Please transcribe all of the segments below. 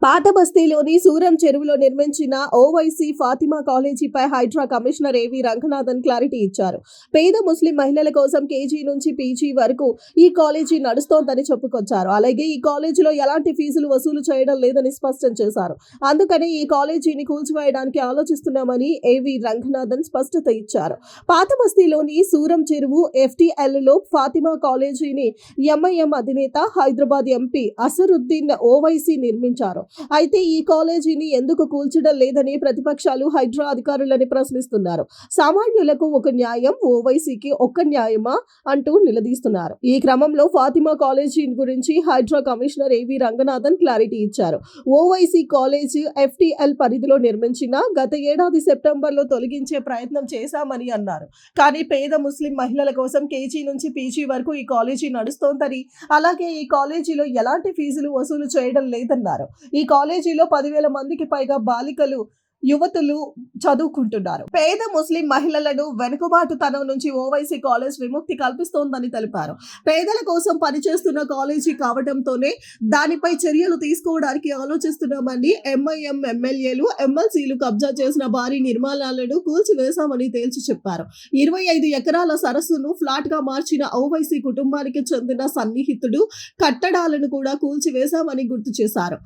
పాత బస్తీలోని సూరం చెరువులో నిర్మించిన ఓవైసీ ఫాతిమా కాలేజీపై హైడ్రా కమిషనర్ ఏవి రంగనాథన్ క్లారిటీ ఇచ్చారు. పేద ముస్లిం మహిళల కోసం కేజీ నుంచి పీజీ వరకు ఈ కాలేజీ నడుస్తోందని చెప్పుకొచ్చారు. అలాగే ఈ కాలేజీలో ఎలాంటి ఫీజులు వసూలు చేయడం లేదని స్పష్టం చేశారు. అందుకని ఈ కాలేజీని కూల్చివేయడానికి ఆలోచిస్తున్నామని ఏవి రంగనాథన్ స్పష్టత ఇచ్చారు. పాత బస్తీలోని సూరం చెరువు FTLలో ఫాతిమా కాలేజీని ఎంఐఎం అధినేత హైదరాబాద్ ఎంపీ అసరుద్దీన్ ఓవైసీ నిర్మించారు. అయితే ఈ కాలేజీని ఎందుకు కూల్చడం లేదని ప్రతిపక్షాలు హైడ్రా అధికారులని ప్రశ్నిస్తున్నారు. సామాన్యులకు ఒక న్యాయం, ఓవైసీకి ఒక్క న్యాయమా అంటూ నిలదీస్తున్నారు. ఈ క్రమంలో ఫాతిమా కాలేజీ గురించి హైడ్రా కమిషనర్ ఏవి రంగనాథన్ క్లారిటీ ఇచ్చారు. ఓవైసీ కాలేజ్ FTL పరిధిలో నిర్మించిన గత ఏడాది సెప్టెంబర్లో తొలగించే ప్రయత్నం చేశామని అన్నారు. కానీ పేద ముస్లిం మహిళల కోసం కేజీ నుంచి పీజీ వరకు ఈ కాలేజీ నడుస్తోందని, అలాగే ఈ కాలేజీలో ఎలాంటి ఫీజులు వసూలు చేయడం లేదన్నారు. ఈ కాలేజీలో 10,000 మందికి పైగా బాలికలు, యువతులు చదువుకుంటున్నారు. పేద ముస్లిం మహిళలను వెనుకబాటుతనం నుంచి ఓవైసీ కాలేజ్ విముక్తి కల్పిస్తోందని తెలిపారు. పేదల కోసం పనిచేస్తున్న కాలేజీ కావడంతోనే దానిపై చర్యలు తీసుకోవడానికి ఆలోచిస్తున్నామని, ఎంఐఎం ఎమ్మెల్యేలు, ఎమ్మెల్సీలు కబ్జా చేసిన భారీ నిర్మాణాలను కూల్చివేశామని తేల్చి చెప్పారు. 25 ఎకరాల సరస్సును ఫ్లాట్ గా మార్చిన ఓవైసీ కుటుంబానికి చెందిన సన్నిహితుడు కట్టడాలను కూడా కూల్చివేశామని గుర్తు చేశారు.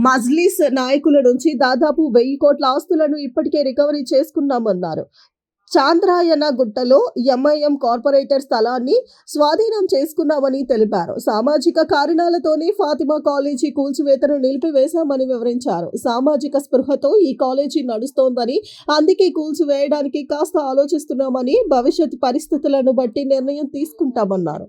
మజ్లిస్ నాయకుల నుంచి దాదాపు 1000 కోట్ల ఆస్తులను ఇప్పటికే రికవరీ చేసుకున్నామన్నారు. చాంద్రాయన గుట్టలో ఎంఐఎం కార్పొరేటర్ స్థలాన్ని స్వాధీనం చేసుకున్నామని తెలిపారు. సామాజిక కారణాలతోనే ఫాతిమా కాలేజీ కూల్చివేతను నిలిపివేశామని వివరించారు. సామాజిక స్పృహతో ఈ కాలేజీ నడుస్తోందని, అందుకే కూల్చివేయడానికి కాస్త ఆలోచిస్తున్నామని, భవిష్యత్ పరిస్థితులను బట్టి నిర్ణయం తీసుకుంటామన్నారు.